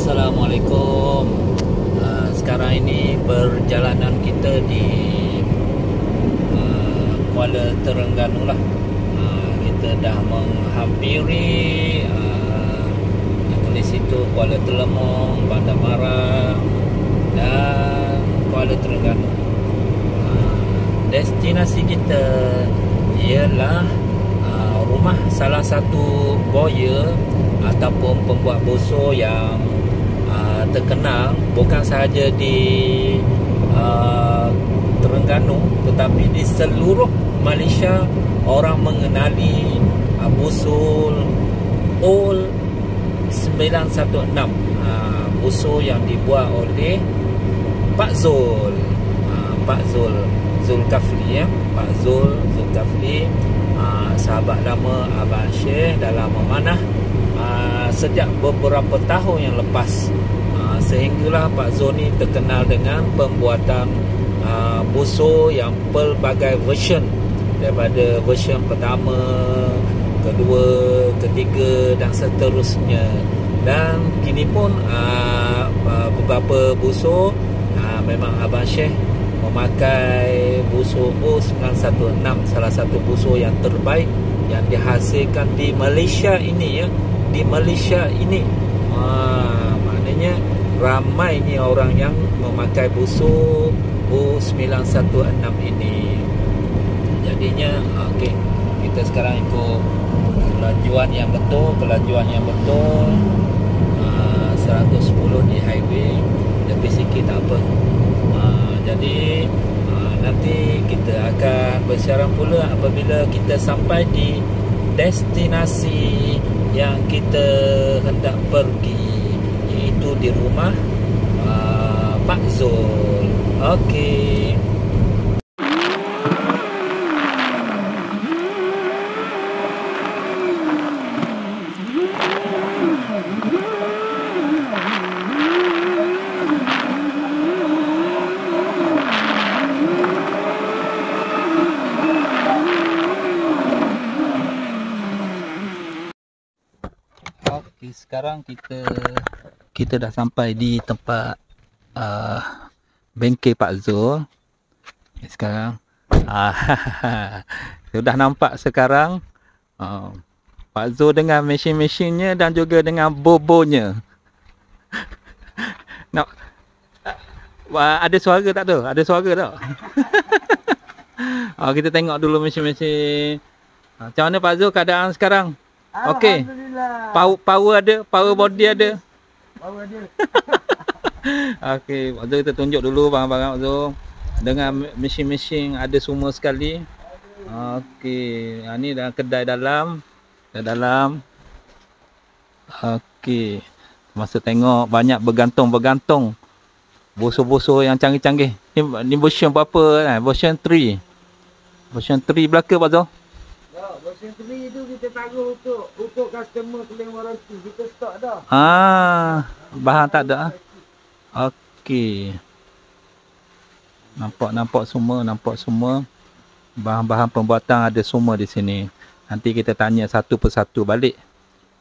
Assalamualaikum. Sekarang ini perjalanan kita di Kuala Terengganu lah. Kita dah menghampiri di situ Kuala Telemong, Bandar Mara dan Kuala Terengganu. Destinasi kita ialah rumah salah satu buaya ataupun pembuat buso yang terkenal bukan sahaja di Terengganu tetapi di seluruh Malaysia. Orang mengenali busul Old 916, buso yang dibuat oleh Pak Zul, Pak Zulkafli, Pak Zulkafli, sahabat lama Abang Syekh dalam memanah sejak beberapa tahun yang lepas, sehinggalah Pak Zul ni terkenal dengan pembuatan buso yang pelbagai version, daripada version pertama, kedua, ketiga dan seterusnya. Dan kini pun beberapa buso memang Abang Syekh memakai buso O916, salah satu buso yang terbaik yang dihasilkan di Malaysia ini, ya, di Malaysia ini. Maknanya ramainya orang yang memakai buso O916 ini. Jadinya okey, kita sekarang ikut kelajuan yang betul, 110 di highway, lebih sikit tak apa. Jadi nanti kita akan bersiaran pula apabila kita sampai di destinasi yang kita hendak pergi, iaitu di rumah Pak Zul. Okey. Sekarang kita dah sampai di tempat bengkel Pak Zul. Sekarang sudah nampak sekarang Pak Zul dengan mesin-mesinnya dan juga dengan bobonya. Nak ada suara tak tu? Ada suara tak? Kita tengok dulu mesin-mesin. Macam mana Pak Zul keadaan sekarang? Okey. Power ada, power body ada. Power ada. Okey, Pak Zul kita tunjuk dulu barang-barang Pak Zul. Dengan mesin-mesin ada semua sekali. Okey, ni dalam kedai dalam. Okey. Masa tengok banyak bergantung buso-buso yang canggih-canggih. Ni version berapa kan? Version 3. Version 3 belaka Pak Zul? Version 3 tu kita taruh untuk customer claim warranty. Kita stok dah. Bahan tak ada. Okey. Nampak semua. Bahan-bahan pembuatan ada semua di sini. Nanti kita tanya satu persatu balik.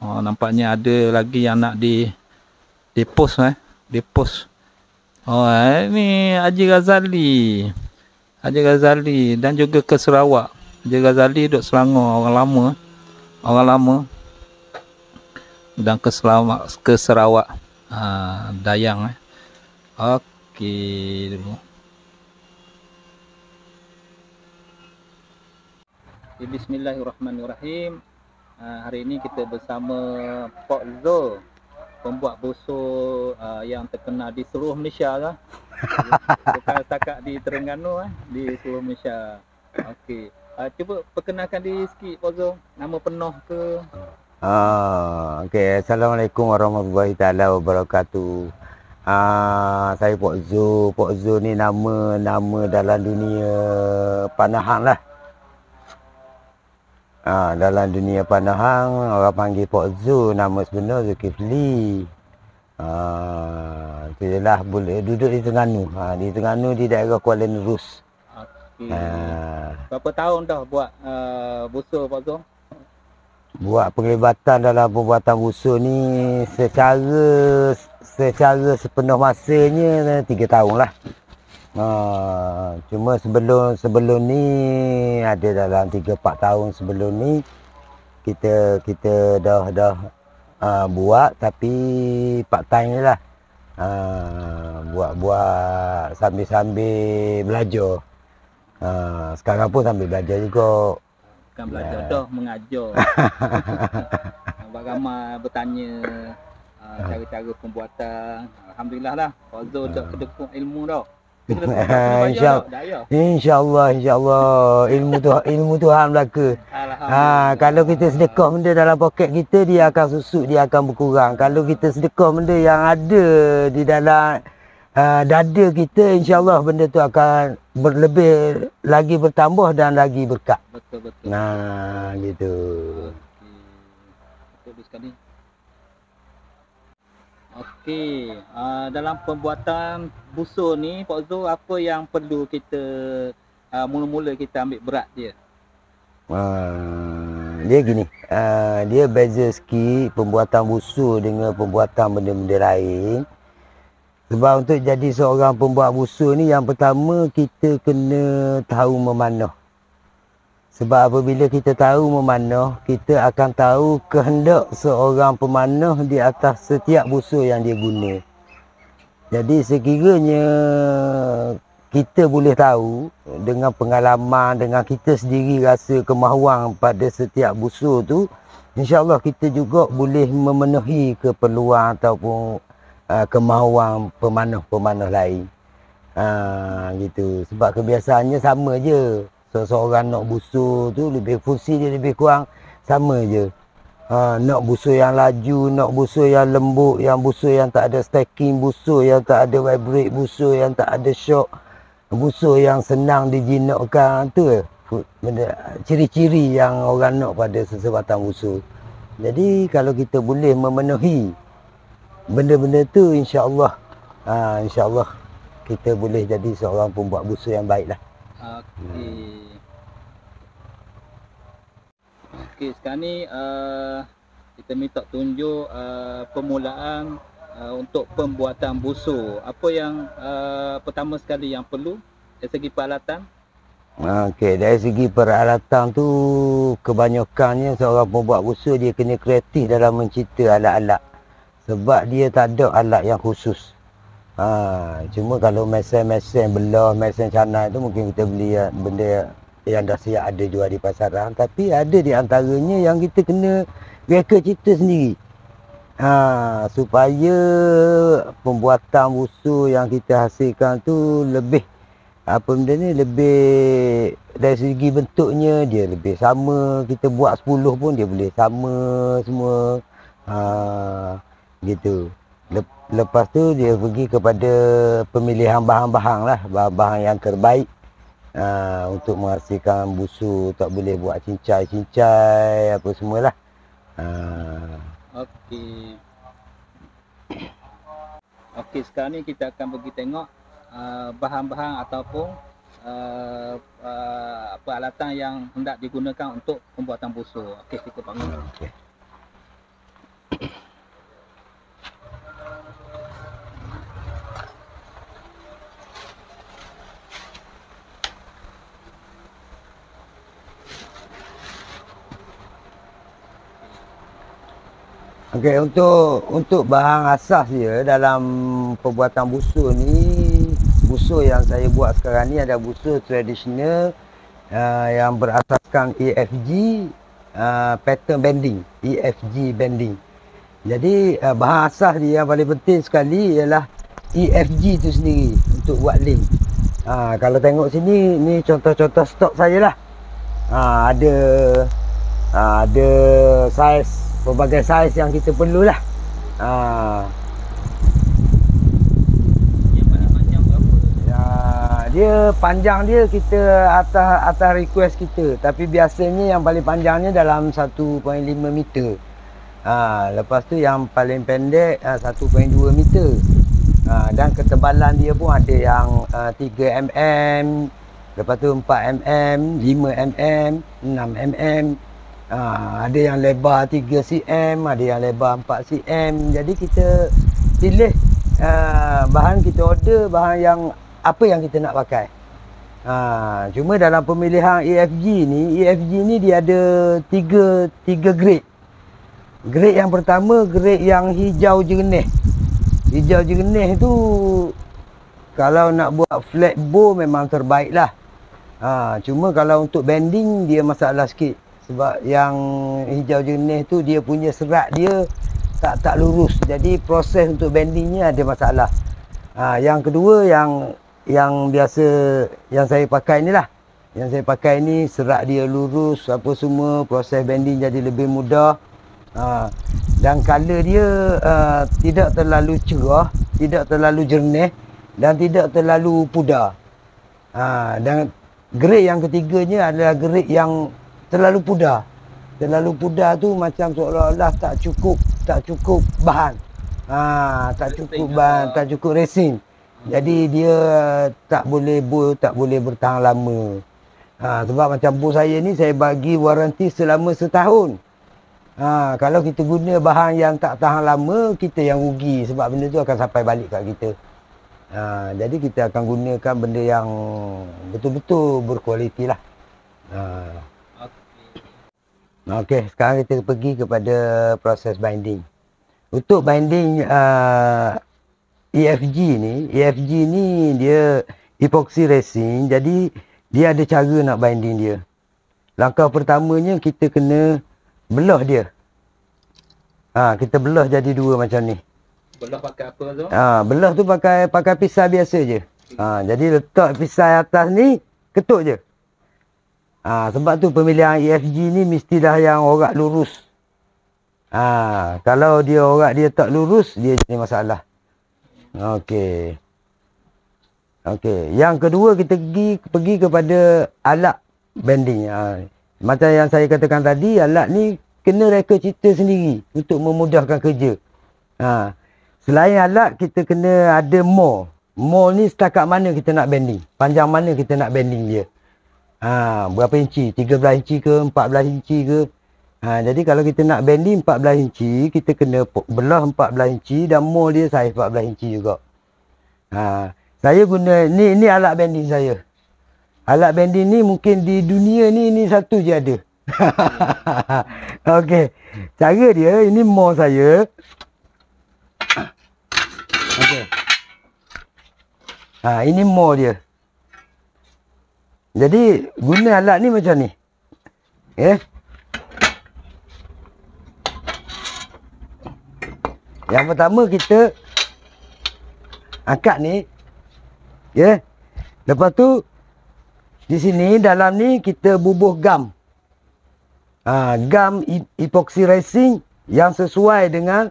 Nampaknya ada lagi yang nak di post Di post. Ini Haji Ghazali dan juga ke Sarawak. Haji Ghazali duduk Selangor, orang lama. Dan ke Sarawak, Dayang. Okey dulu. Bismillahirrahmanirrahim. Hari ini kita bersama Pak Zul, pembuat buso yang terkenal di seluruh Malaysia lah. Bukan setakat di Terengganu, di seluruh Malaysia. Okey. Cuba perkenalkan diri sikit Pak Zul. Nama penuh ke? Okey. Assalamualaikum warahmatullahi taala wabarakatuh. Saya Pak Zul. Pak Zul ni nama dalam dunia panahan lah. Dalam dunia panahan orang panggil Pak Zul, nama sebenar Zulkifli. Itulah boleh duduk di Terengganu. Di Terengganu di daerah Kuala Nerus. Berapa tahun dah buat buso Pak Zul? Buat penglibatan dalam pembuatan buso ni secara secara sepenuh masanya 3 tahun lah. Cuma sebelum ni ada dalam 3-4 tahun sebelum ni kita dah buat, tapi part time je lah. Buat sambil belajar. Sekarang pun sambil belajar juga. Bukan belajar dah, mengajar. Ramai bertanya cara-cara pembuatan. Alhamdulillah lah, Pak Zul dah kedekut ilmu dah. InsyaAllah ilmu Tuhan belaka. Kalau kita sedekah benda dalam poket kita, dia akan susut, dia akan berkurang. Kalau kita sedekah benda yang ada di dalam dada kita, insyaAllah benda tu akan lebih lagi bertambah dan lagi berkat. Betul. Nah, gitu. Betul sekali. Okey, dalam pembuatan busur ni Pak Zul, apa yang perlu kita mula-mula kita ambil berat dia? Dia gini, dia beza sikit pembuatan busur dengan pembuatan benda-benda lain. Sebab untuk jadi seorang pembuat busur ni, yang pertama kita kena tahu memanah. Sebab apabila kita tahu memanah, kita akan tahu kehendak seorang pemanah di atas setiap busur yang dia guna. Jadi sekiranya kita boleh tahu dengan pengalaman, dengan kita sendiri rasa kemahuan pada setiap busur tu, insya-Allah kita juga boleh memenuhi keperluan ataupun kemahuan pemanah-pemanah lain. Gitu. Sebab kebiasaannya sama je. Seseorang nak busur tu lebih fungsi dia lebih kurang sama je. Nak busur yang laju, nak busur yang lembut, yang busur yang tak ada stacking, busur yang tak ada vibrate, busur yang tak ada shock, busur yang senang dijinakkan, tu benda ciri-ciri yang orang nak pada sesebatang busur. Jadi kalau kita boleh memenuhi benda-benda tu, insya-Allah kita boleh jadi seorang pembuat busur yang baiklah. Okey, sekarang ni kita minta tunjuk permulaan untuk pembuatan busur. Apa yang pertama sekali yang perlu dari segi peralatan? Okey, dari segi peralatan tu kebanyakannya seorang pembuat busur dia kena kreatif dalam mencipta alat-alat. Sebab dia tak ada alat yang khusus. Cuma kalau mesin belah, mesin canai tu mungkin kita beli benda yang dah siap ada jual di pasaran. Tapi ada di antaranya yang kita kena reka cipta sendiri. Supaya pembuatan busur yang kita hasilkan tu lebih benda ni lebih dari segi bentuknya dia lebih sama. Kita buat 10 pun dia boleh sama semua. Gitu. Lepas tu dia pergi kepada pemilihan bahan-bahan lah, bahan-bahan yang terbaik untuk menghasilkan busur. Tak boleh buat cincai apa semualah. Okey, sekarang ni kita akan pergi tengok bahan-bahan ataupun peralatan yang hendak digunakan untuk pembuatan busur. Okey, kita bangun. Okey, untuk bahan asas dia dalam pembuatan busur ni, busur yang saya buat sekarang ni ada busur tradisional yang berasaskan EFG pattern bending, EFG bending. Jadi bahan asas dia yang paling penting sekali ialah EFG tu sendiri untuk buat link. Kalau tengok sini, ni contoh-contoh stok saya lah. Ada saiz, pelbagai saiz yang kita perlulah. Yang paling panjang berapa? Dia panjang dia kita atas request kita. Tapi biasanya yang paling panjangnya dalam 1.5 meter. Lepas tu yang paling pendek 1.2 meter. Dan ketebalan dia pun ada yang 3 mm, lepas tu 4 mm, 5 mm, 6 mm. Ada yang lebar 3 cm, ada yang lebar 4 cm. Jadi pilih bahan, kita order bahan yang apa yang kita nak pakai. Cuma dalam pemilihan EFG ni dia ada tiga grade. Grade yang pertama, grade yang hijau jernih. Hijau jernih tu kalau nak buat flat bow memang terbaik lah. Cuma kalau untuk bending dia masalah sikit. Sebab yang hijau jernih tu dia punya serat dia tak lurus. Jadi proses untuk bendingnya ada masalah. Yang kedua yang biasa yang saya pakai ni lah. Yang saya pakai ni serat dia lurus, apa semua, proses bending jadi lebih mudah. Dan color dia tidak terlalu cerah, tidak terlalu jernih dan tidak terlalu pudar. Dan grade yang ketiganya adalah grade yang terlalu pudar. Terlalu pudar tu macam seolah-olah tak cukup bahan. Tak cukup bahan, tak cukup resin. Jadi dia tak boleh bertahan lama. Sebab macam bos saya ni saya bagi waranti selama setahun. Kalau kita guna bahan yang tak tahan lama, kita yang rugi sebab benda tu akan sampai balik kat kita. Jadi kita akan gunakan benda yang betul-betul berkualiti lah. Okey, sekarang kita pergi kepada proses binding. Untuk binding EFG ni dia epoxy resin. Jadi dia ada cara nak binding dia. Langkah pertamanya kita kena belah dia. Kita belah jadi dua macam ni. Belah pakai apa tu? Belah tu pakai pisau biasa je. Jadi letak pisau atas ni, ketuk je. Sebab tu pemilihan EFG ni mestilah yang orak lurus. Kalau dia orak dia tak lurus, dia jadi masalah. Okey. Yang kedua kita pergi kepada alat bending. Macam yang saya katakan tadi, alat ni kena reka cipta sendiri untuk memudahkan kerja. Selain alat, kita kena ada mole. Mole ni setakat mana kita nak bending, panjang mana kita nak bending dia. Berapa inci? 13 inci ke, 14 inci ke. Jadi kalau kita nak bending 14 inci, kita kena belah 14 inci dan mole dia saiz 14 inci juga. Saya guna ni alat bending saya. Alat bending ni mungkin di dunia ni satu je ada. Okey. Cara dia, ini mole saya. Okey. Ini mole dia. Jadi guna alat ni macam ni. Yang pertama kita angkat ni. Lepas tu di sini dalam ni kita bubuh gam. Gam epoxy resin yang sesuai dengan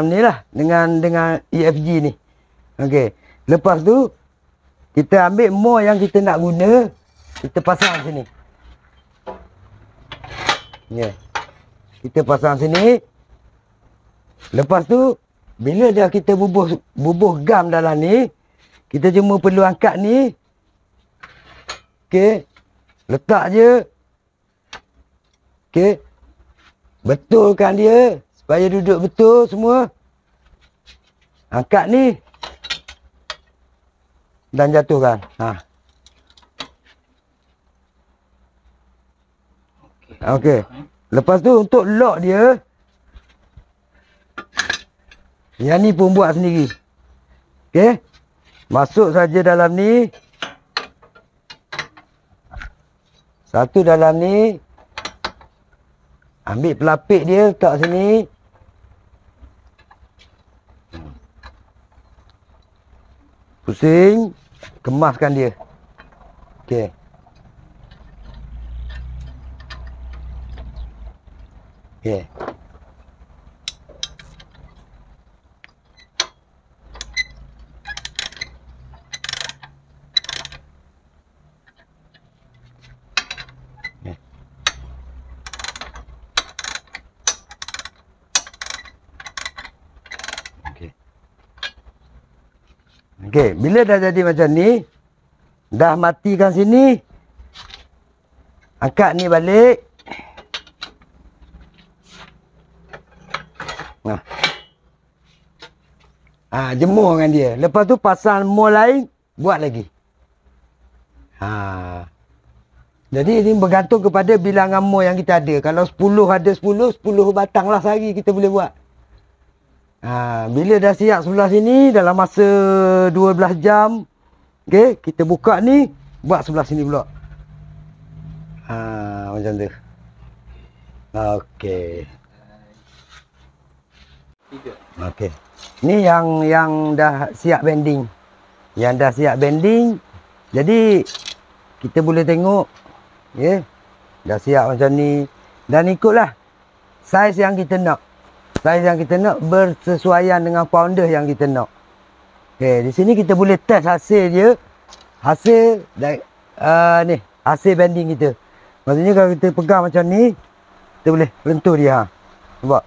ni lah, dengan EFG ni. Okey. Lepas tu kita ambil mole yang kita nak guna, kita pasang sini. Kita pasang sini. Lepas tu bila dah kita bubuh gam dalam ni, kita cuma perlu angkat ni. Okey. Letak je. Okey. Betulkan dia supaya duduk betul semua. Angkat ni dan jatuhkan. Okey. Lepas tu untuk lock dia, yang ni pun buat sendiri. Okey. Masuk saja dalam ni. Satu dalam ni. Ambil pelapik dia, letak sini. Pusing. Kemaskan dia. Okey. Okey. Okey, bila dah jadi macam ni, dah matikan sini, angkat ni balik. Jemur dengan dia. Lepas tu pasang mol lain, buat lagi. Jadi ini bergantung kepada bilangan mol yang kita ada. Kalau 10 ada 10 batang lah sehari kita boleh buat. Bila dah siap sebelah sini, dalam masa 12 jam, okay, kita buka ni, buat sebelah sini pula. Macam tu. Okey. Okey. Ni yang dah siap bending. Yang dah siap bending. Jadi kita boleh tengok, ya. Dah siap macam ni. Dan ikutlah saiz yang kita nak. Saiz yang kita nak bersesuaian dengan pounder yang kita nak. Okey, di sini kita boleh test hasil dia. Hasil ni, hasil bending kita. Maksudnya kalau kita pegang macam ni, kita boleh lentur dia. Nampak?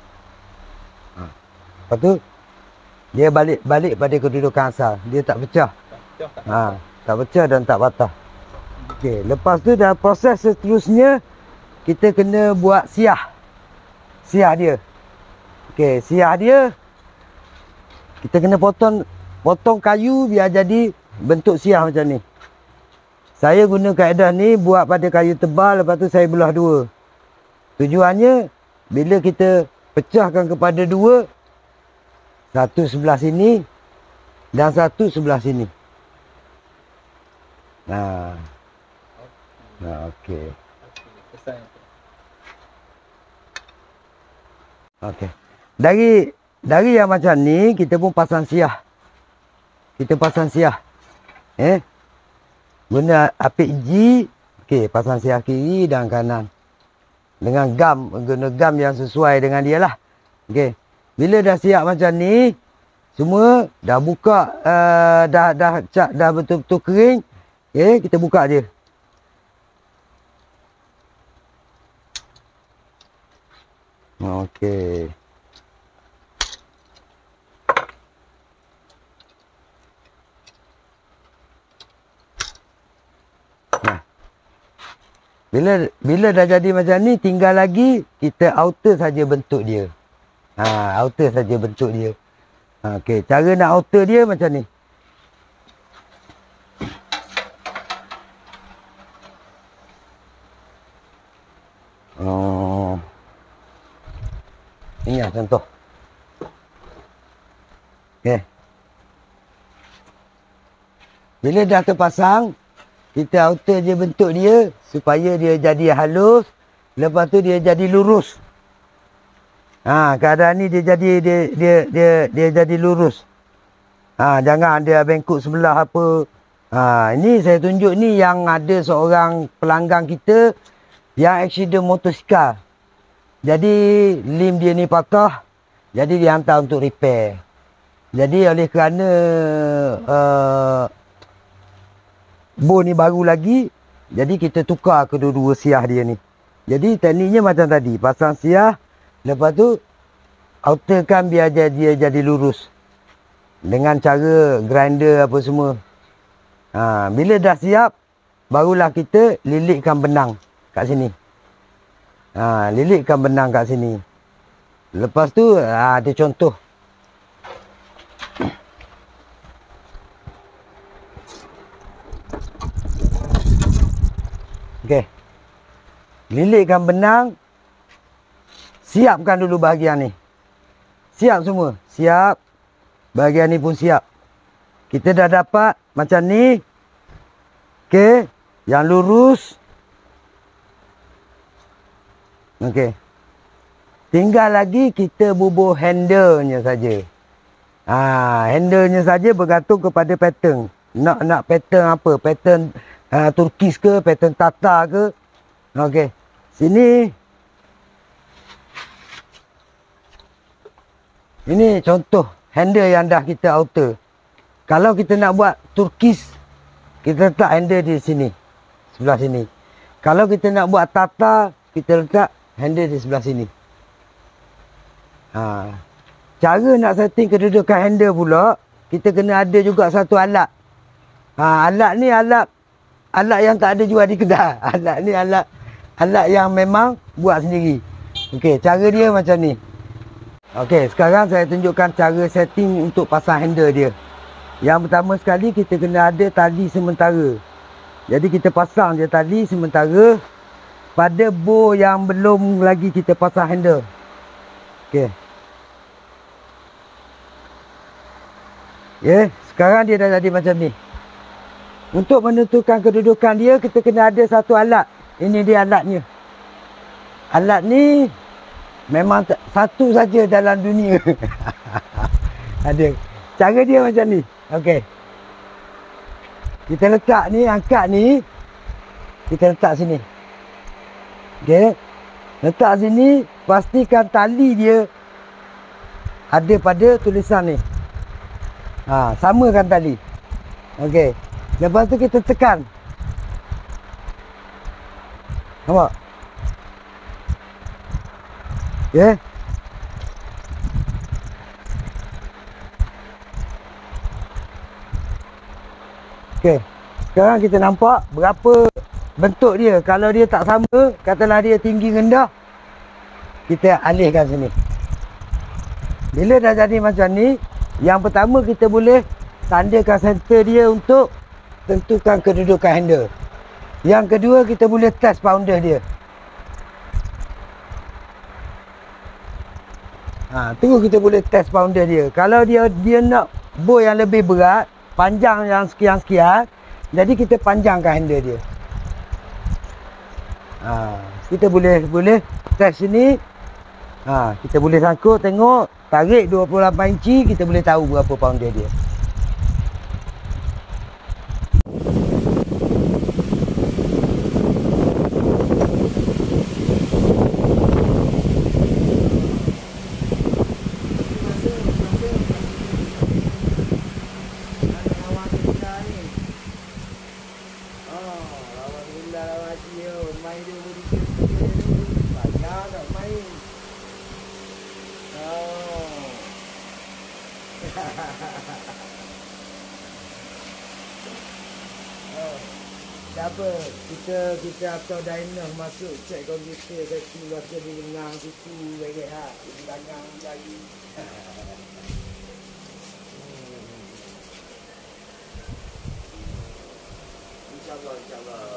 Lepas tu dia balik pada kedudukan asal. Dia tak pecah. Tak pecah dan tak patah. Okey, lepas tu dah proses seterusnya kita kena buat siah. Siah dia. Okey, siah dia kita kena potong kayu biar jadi bentuk siah macam ni. Saya guna kaedah ni buat pada kayu tebal, lepas tu saya belah dua. Tujuannya bila kita pecahkan kepada dua, satu sebelah sini dan satu sebelah sini. Okey. Okey. Dari yang macam ni kita pun pasang siah. Kita pasang siah. Guna apik G. Okey, pasang siah kiri dan kanan. Dengan guna gam yang sesuai dengan dia lah. Okey. Bila dah siap macam ni, semua dah buka, dah betul-betul kering. Okey, kita buka dia. Okey. Bila dah jadi macam ni, tinggal lagi kita outer saja bentuk dia. Outer saja bentuk dia. Okey, cara nak outer dia macam ni. Ini lah contoh. Okey. Bila dah terpasang, kita outer je bentuk dia supaya dia jadi halus. Lepas tu dia jadi lurus. Keadaan ni dia jadi lurus. Jangan dia bengkok sebelah apa. Ini saya tunjuk ni yang ada seorang pelanggan kita yang accident motosikal. Jadi lim dia ni patah. Jadi dia hantar untuk repair. Jadi oleh kerana bone ni baru lagi, jadi kita tukar kedua-dua siah dia ni. Jadi tekniknya macam tadi, pasang siah, lepas tu outerkan biar dia jadi lurus dengan cara grinder apa semua. Bila dah siap, barulah kita lilitkan benang kat sini. Lilitkan benang kat sini. Lepas tu ada contoh. Okey. Lilitkan benang. Siapkan dulu bahagian ni. Siap semua. Siap. Bahagian ni pun siap. Kita dah dapat macam ni. Okey. Yang lurus. Okey. Tinggal lagi kita bubuh handle-nya saja. Handle-nya saja bergantung kepada pattern. Nak pattern apa? Pattern Turkis ke, pattern Tatar ke. Okey. Sini. Ini contoh handle yang dah kita outer. Kalau kita nak buat Turkis, kita letak handle di sini. Sebelah sini. Kalau kita nak buat Tatar, kita letak handle di sebelah sini. Cara nak setting kedudukan handle pula, kita kena ada juga satu alat. Alat ni alat yang tak ada jual di kedai. Alat ni alat yang memang buat sendiri. Okey, cara dia macam ni. Okey, sekarang saya tunjukkan cara setting untuk pasang handle dia. Yang pertama sekali kita kena ada tali sementara. Jadi kita pasang je tali sementara pada bor yang belum lagi kita pasang handle. Okey. Ya, sekarang dia dah jadi macam ni. Untuk menentukan kedudukan dia, kita kena ada satu alat. Ini dia alatnya. Alat ni memang satu saja dalam dunia. Ada. Cara dia macam ni. Okey. Kita letak ni, angkat ni. Kita letak sini. Okey. Letak sini, pastikan tali dia ada pada tulisan ni. Samakan tali. Okey. Lepas tu kita tekan. Nampak? Okey. Okey. Sekarang kita nampak berapa bentuk dia. Kalau dia tak sama, katalah dia tinggi rendah, kita alihkan sini. Bila dah jadi macam ni, yang pertama kita boleh tandakan center dia untuk tentukan kedudukan handle. Yang kedua, kita boleh test pounder dia. Terus kita boleh test pounder dia. Kalau dia nak bor yang lebih berat, panjang yang sekian-sekian, jadi kita panjangkan handle dia. Kita boleh test sini. Kita boleh sangkut, tengok, tarik 28 inci, kita boleh tahu berapa pounder dia. Apa kita atau dyno masuk cek komputer kasi rasa dia lengang situ lagi di belakang lagi. InsyaAllah